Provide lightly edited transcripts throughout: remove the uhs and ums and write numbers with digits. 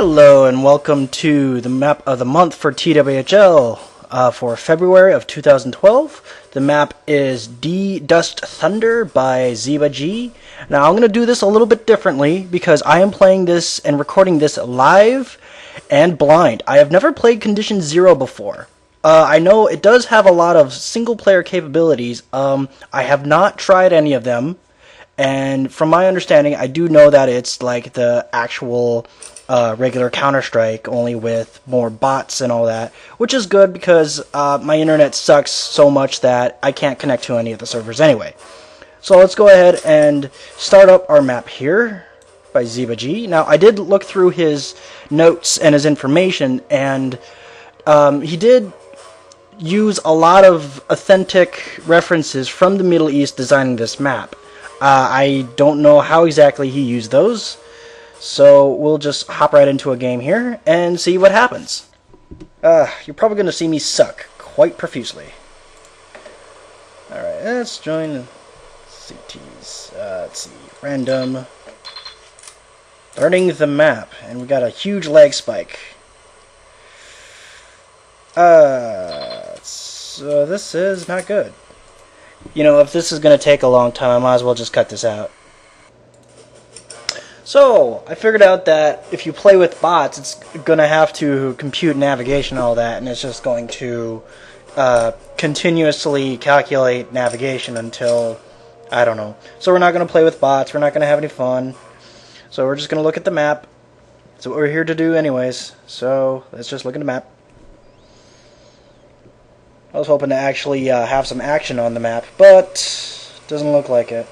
Hello and welcome to the map of the month for TWHL for February of 2012. The map is D Dust Thunder by Zeba G. Now I'm going to do this a little bit differently because I am playing this and recording this live and blind. I have never played Condition Zero before. I know it does have a lot of single player capabilities. I have not tried any of them. And from my understanding, I do know that it's like the actual regular Counter-Strike, only with more bots and all that, which is good because my internet sucks so much that I can't connect to any of the servers anyway. So let's go ahead and start up our map here by Zeba G. Now, I did look through his notes and his information, and he did use a lot of authentic references from the Middle East designing this map. I don't know how exactly he used those, so we'll just hop right into a game here and see what happens. You're probably going to see me suck quite profusely. Alright, let's join CTs. Let's see, random. Learning the map, and we got a huge lag spike. So this is not good. You know, if this is going to take a long time, I might as well just cut this out. So, I figured out that if you play with bots, it's going to have to compute navigation and all that, and it's just going to continuously calculate navigation until, I don't know. So we're not going to play with bots, we're not going to have any fun. So we're just going to look at the map. That's what we're here to do anyways. So, let's just look at the map. I was hoping to actually have some action on the map, but doesn't look like it.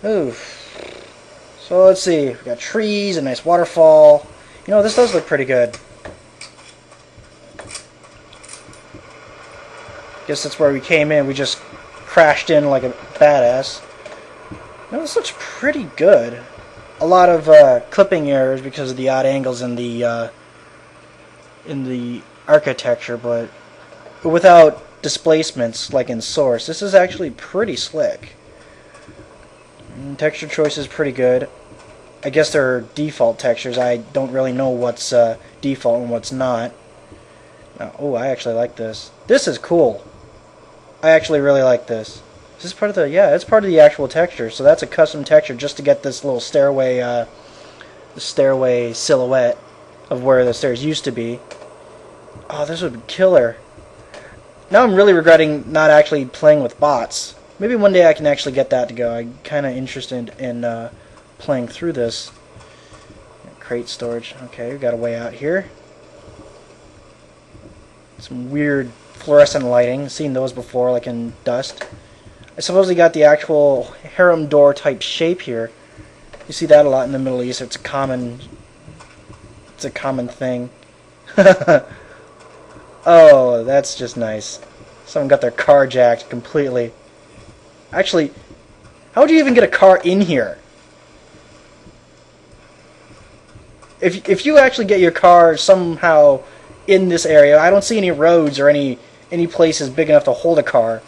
Oof. So let's see. We got trees, a nice waterfall. You know, this does look pretty good. Guess that's where we came in. We just crashed in like a badass. No, this looks pretty good. A lot of clipping errors because of the odd angles in the architecture, but without displacements like in Source. This is actually pretty slick. Texture choice is pretty good. I guess there are default textures. I don't really know what's default and what's not. Oh, I actually like this. This is cool. I actually really like this. Is this part of the... Yeah, it's part of the actual texture. So that's a custom texture just to get this little stairway silhouette of where the stairs used to be. Oh, this would be killer. Now I'm really regretting not actually playing with bots. Maybe one day I can actually get that to go. I'm kind of interested in playing through this. Crate storage. Okay, we got a way out here. Some weird fluorescent lighting. Seen those before, like in Dust. I suppose they got the actual harem door type shape here. You see that a lot in the Middle East. It's a common thing. Oh, that's just nice. Someone got their car jacked completely. Actually, how would you even get a car in here? If you actually get your car somehow in this area, I don't see any roads or any places big enough to hold a car.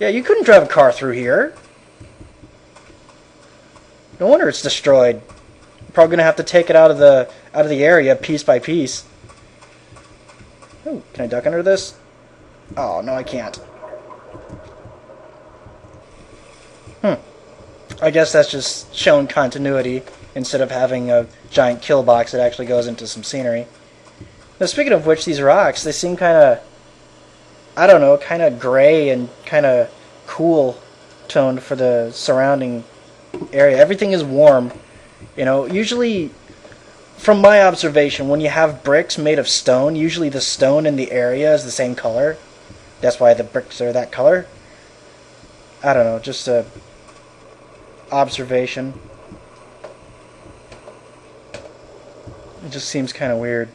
Yeah, you couldn't drive a car through here. No wonder it's destroyed. You're probably gonna have to take it out of the area piece by piece. Oh, can I duck under this? Oh, no, I can't. I guess that's just showing continuity instead of having a giant kill box that actually goes into some scenery. Now, speaking of which, these rocks, they seem kind of, I don't know, kind of gray and kind of cool toned for the surrounding area. Everything is warm. You know, usually, from my observation, when you have bricks made of stone, usually the stone in the area is the same color. That's why the bricks are that color. I don't know, just a observation. It just seems kind of weird.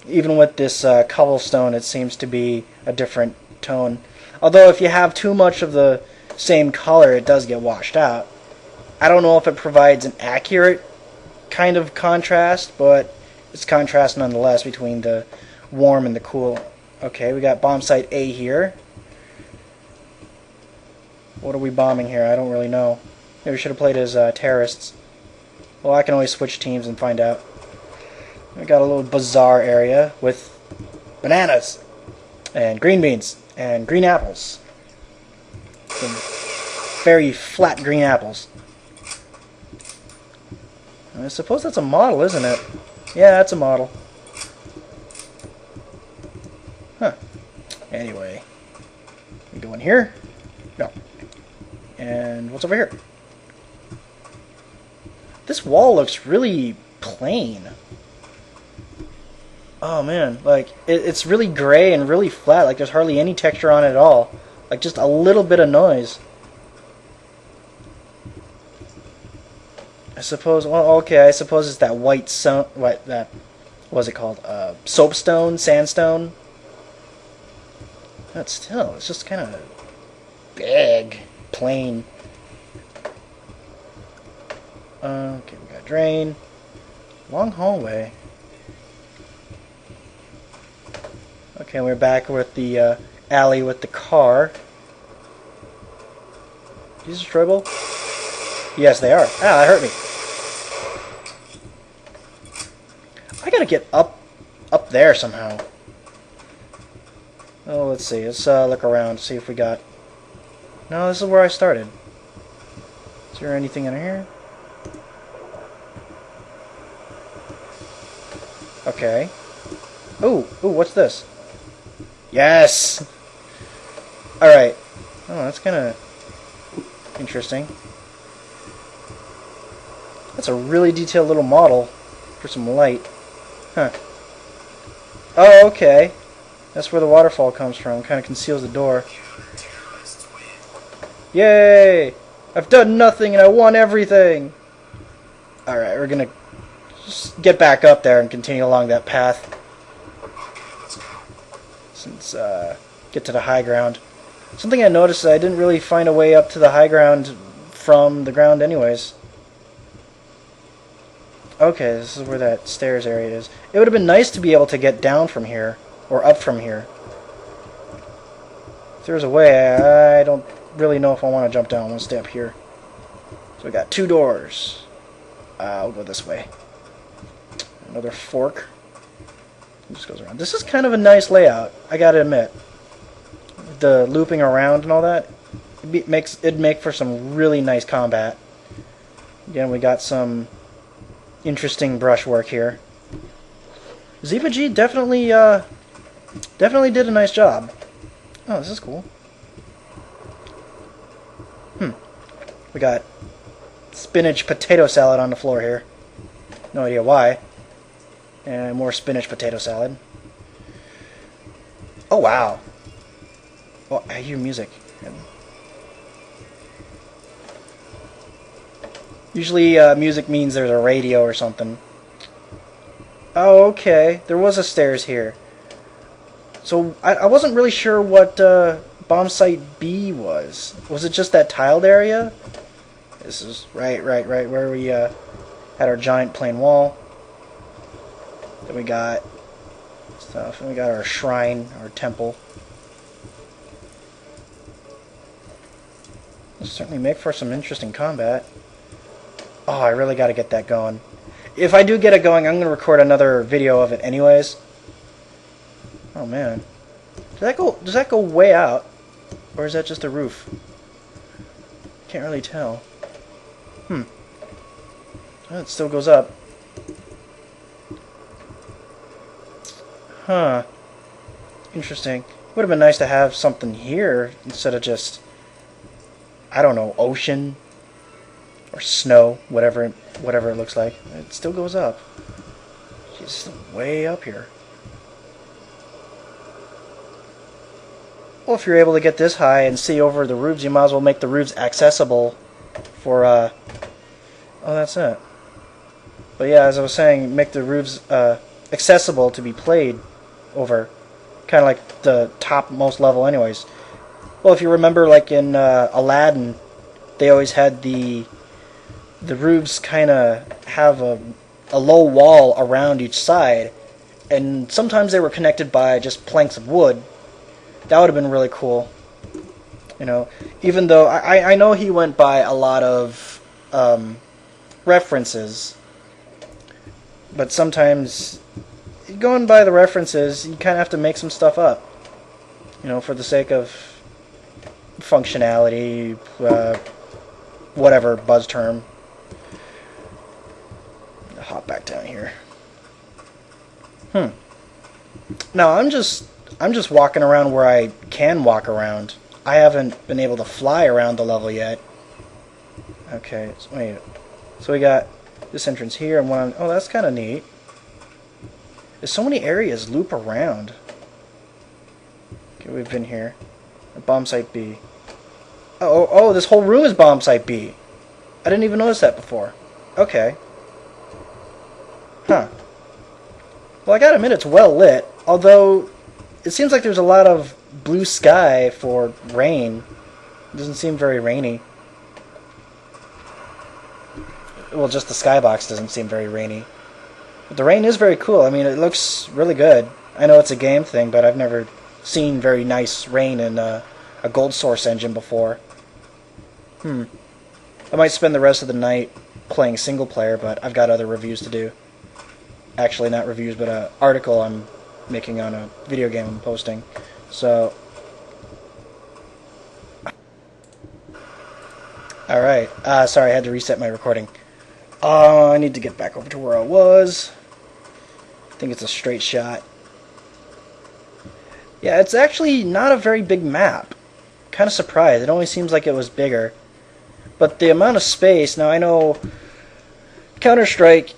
Even with this cobblestone, it seems to be a different tone. Although if you have too much of the same color, it does get washed out. I don't know if it provides an accurate kind of contrast, but it's contrast nonetheless between the warm and the cool. Okay, we got bomb site A here. What are we bombing here? I don't really know. Maybe we should have played as terrorists. Well, I can always switch teams and find out. We got a little bazaar area with bananas and green beans and green apples. Some very flat green apples. I suppose that's a model, isn't it? Yeah, that's a model. Huh. Anyway. We go in here? No. And what's over here? This wall looks really plain. Oh man, like it's really gray and really flat, like there's hardly any texture on it at all. Like just a little bit of noise. I suppose, well, okay, I suppose it's that white what's it called? Soapstone, sandstone. But still, it's just kind of big, plain. Okay, we got drain. Long hallway. Okay, we're back with the alley with the car. These destroyable? Yes, they are. Ah, that hurt me. I gotta get up there somehow. Oh, let's see. Let's look around, see if we got... No, this is where I started. Is there anything in here? Okay. Ooh, what's this? Yes! Alright. Oh, that's kind of interesting. That's a really detailed little model for some light. Huh. Oh, okay. That's where the waterfall comes from. Kind of conceals the door. Yay! I've done nothing and I won everything! Alright, we're gonna just get back up there and continue along that path. Since, get to the high ground. Something I noticed is I didn't really find a way up to the high ground from the ground anyways. Okay, this is where that stairs area is. It would have been nice to be able to get down from here, or up from here. If there's a way, I don't really know if I want to jump down. I want to stay up here. So we got 2 doors. I'll go this way. Another fork. It just goes around. This is kind of a nice layout, I gotta admit. The looping around and all that, it'd make for some really nice combat. Again, we got some interesting brushwork here. Zebra G definitely did a nice job. Oh, this is cool. We got spinach potato salad on the floor here. No idea why. And more spinach potato salad. Oh wow. Oh, I hear music. Usually music means there's a radio or something. Oh, okay. There was a stairs here. So I wasn't really sure what bomb site B was. Was it just that tiled area? This is right where we had our giant plain wall. Then we got stuff, and we got our shrine, our temple. This certainly make for some interesting combat. Oh, I really got to get that going. If I do get it going, I'm going to record another video of it anyways. Oh man. Does that go way out? Or is that just a roof? Can't really tell. Oh, it still goes up. Huh. Interesting. Would have been nice to have something here instead of just, I don't know, ocean or snow, whatever it looks like. It still goes up. It's way up here. Well, if you're able to get this high and see over the roofs, you might as well make the roofs accessible for, oh, that's it. But yeah, as I was saying, make the roofs accessible to be played over, kind of like the topmost level anyways. Well, if you remember, like in Aladdin, they always had the roofs kind of have a low wall around each side, and sometimes they were connected by just planks of wood. That would have been really cool. You know, even though I know he went by a lot of references, but sometimes going by the references, you kind of have to make some stuff up. You know, for the sake of functionality, whatever buzz term. Hop back down here. Now I'm just walking around where I can walk around. I haven't been able to fly around the level yet. Okay, so wait. So we got this entrance here and one. Oh, that's kind of neat. There's so many areas loop around. Okay, we've been here. Bomb site B. Oh, this whole room is bomb site B. I didn't even notice that before. Okay. Huh. Well, I gotta admit it's well lit, although it seems like there's a lot of blue sky for rain. It doesn't seem very rainy. Well, just the skybox doesn't seem very rainy. But the rain is very cool. I mean, it looks really good. I know it's a game thing, but I've never seen very nice rain in a Gold Source engine before. I might spend the rest of the night playing single player, but I've got other reviews to do. Actually, not reviews, but an article I'm making on a video game I'm posting. So, alright. Sorry, I had to reset my recording. I need to get back over to where I was. I think it's a straight shot. Yeah, it's actually not a very big map. Kind of surprised. It only seems like it was bigger. But the amount of space, now I know Counter-Strike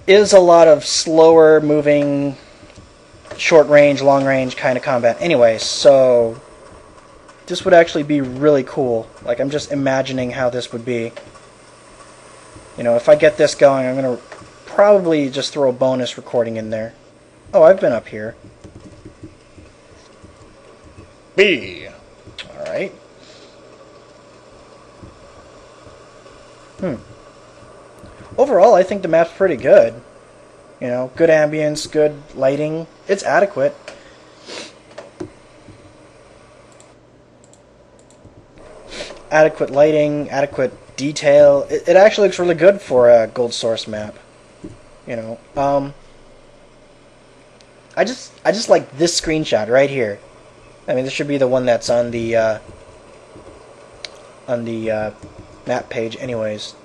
is a lot of slower moving, short range, long range kind of combat anyway, so this would actually be really cool. Like, I'm just imagining how this would be. You know, if I get this going, I'm going to probably just throw a bonus recording in there. Oh, I've been up here. B. Alright. Overall, I think the map's pretty good. You know, good ambience, good lighting. It's adequate. Adequate lighting, adequate detail. It actually looks really good for a Gold Source map. You know, I just like this screenshot right here. I mean, this should be the one that's on the map page, anyways.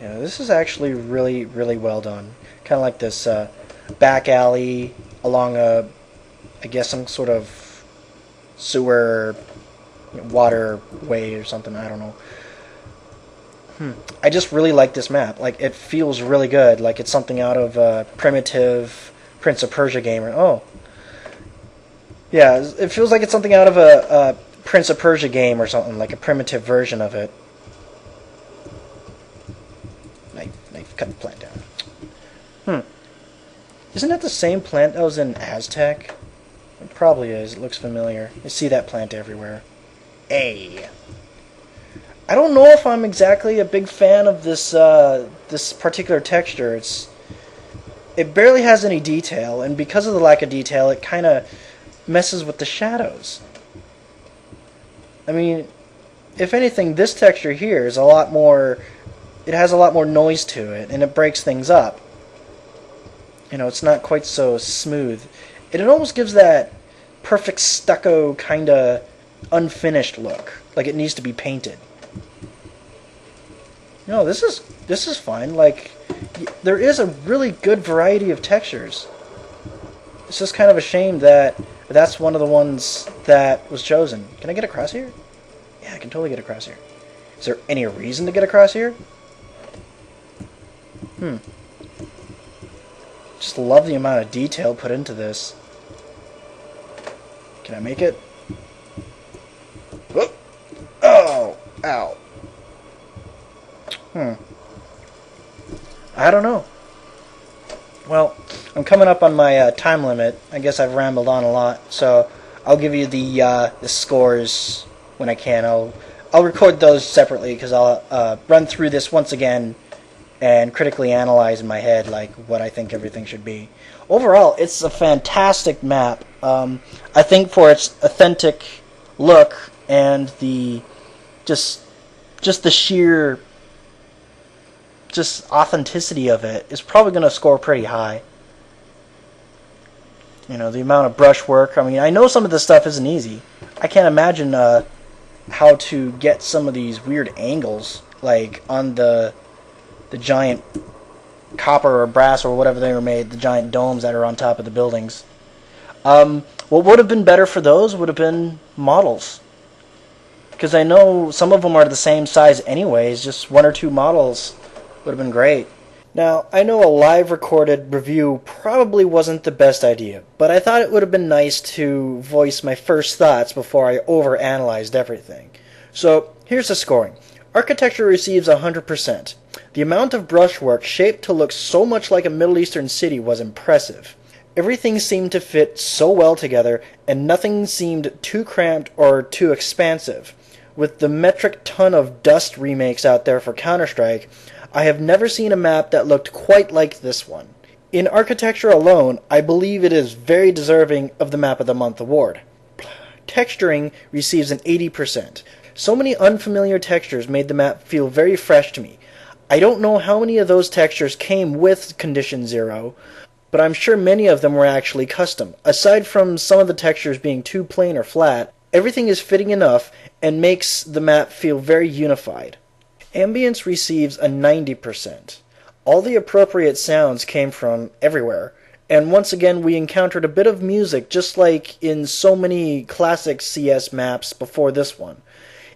Yeah, this is actually really, really well done. Kind of like this back alley along I guess some sort of sewer waterway or something. I don't know. I just really like this map. Like, it feels really good. Like it's something out of a primitive Prince of Persia game. Oh, yeah, it feels like it's something out of a Prince of Persia game or something, like a primitive version of it. Knife, cut the plant down. Isn't that the same plant that was in Aztec? It probably is. It looks familiar. You see that plant everywhere. I don't know if I'm exactly a big fan of this this particular texture. It barely has any detail, and because of the lack of detail, it kind of messes with the shadows. I mean, if anything, this texture here is a lot more. It has a lot more noise to it, and it breaks things up. You know, it's not quite so smooth. It almost gives that perfect stucco kind of unfinished look, like it needs to be painted. No, this is fine. Like, there is a really good variety of textures. It's just kind of a shame that that's one of the ones that was chosen. Can I get across here? Yeah, I can totally get across here. Is there any reason to get across here? Just love the amount of detail put into this. Can I make it? Whoop. Oh! Ow. I don't know. Well, I'm coming up on my time limit. I guess I've rambled on a lot, so I'll give you the scores when I can. I'll record those separately because I'll run through this once again and critically analyze in my head like what I think everything should be. Overall, it's a fantastic map. I think for its authentic look and the just the sheer just authenticity of it is probably going to score pretty high. You know, the amount of brush work. I mean, I know some of this stuff isn't easy. I can't imagine how to get some of these weird angles, like on the giant copper or brass or whatever they were made, the giant domes that are on top of the buildings. What would have been better for those would have been models. Because I know some of them are the same size anyways, just one or two models would have been great. Now, I know a live recorded review probably wasn't the best idea, but I thought it would have been nice to voice my first thoughts before I overanalyzed everything. So, here's the scoring. Architecture receives 100%. The amount of brushwork shaped to look so much like a Middle Eastern city was impressive. Everything seemed to fit so well together, and nothing seemed too cramped or too expansive. With the metric ton of Dust remakes out there for Counter-Strike, I have never seen a map that looked quite like this one. In architecture alone, I believe it is very deserving of the Map of the Month award. Texturing receives an 80%. So many unfamiliar textures made the map feel very fresh to me. I don't know how many of those textures came with Condition 0, but I'm sure many of them were actually custom. Aside from some of the textures being too plain or flat, everything is fitting enough and makes the map feel very unified. Ambience receives a 90%. All the appropriate sounds came from everywhere, and once again we encountered a bit of music just like in so many classic CS maps before this one.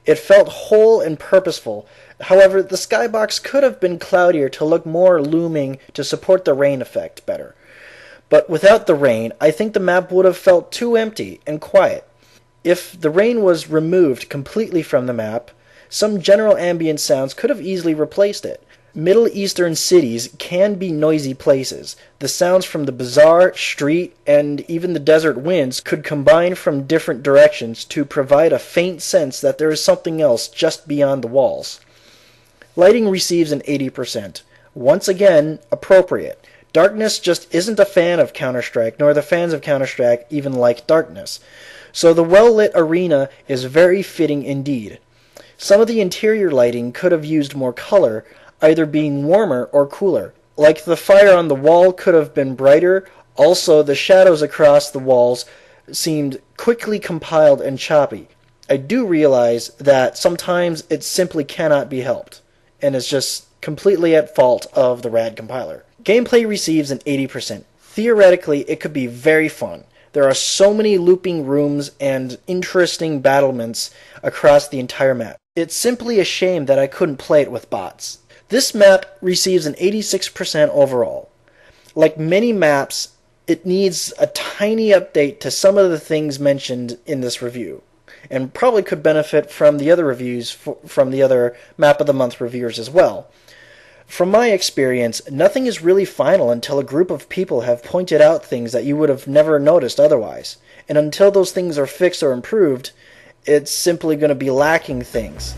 It felt whole and purposeful. However, the skybox could have been cloudier to look more looming to support the rain effect better. But without the rain, I think the map would have felt too empty and quiet. If the rain was removed completely from the map, some general ambient sounds could have easily replaced it. Middle Eastern cities can be noisy places. The sounds from the bazaar, street, and even the desert winds could combine from different directions to provide a faint sense that there is something else just beyond the walls. Lighting receives an 80%. Once again, appropriate. Darkness just isn't a fan of Counter-Strike, nor the fans of Counter-Strike even like darkness. So the well-lit arena is very fitting indeed. Some of the interior lighting could have used more color, either being warmer or cooler. Like the fire on the wall could have been brighter. Also, the shadows across the walls seemed quickly compiled and choppy. I do realize that sometimes it simply cannot be helped, and it's just completely at fault of the RAD compiler. Gameplay receives an 80%. Theoretically, it could be very fun. There are so many looping rooms and interesting battlements across the entire map. It's simply a shame that I couldn't play it with bots. This map receives an 86% overall. Like many maps, it needs a tiny update to some of the things mentioned in this review, and probably could benefit from the other reviews from the other Map of the Month reviewers as well. From my experience, nothing is really final until a group of people have pointed out things that you would have never noticed otherwise. And until those things are fixed or improved, it's simply going to be lacking things.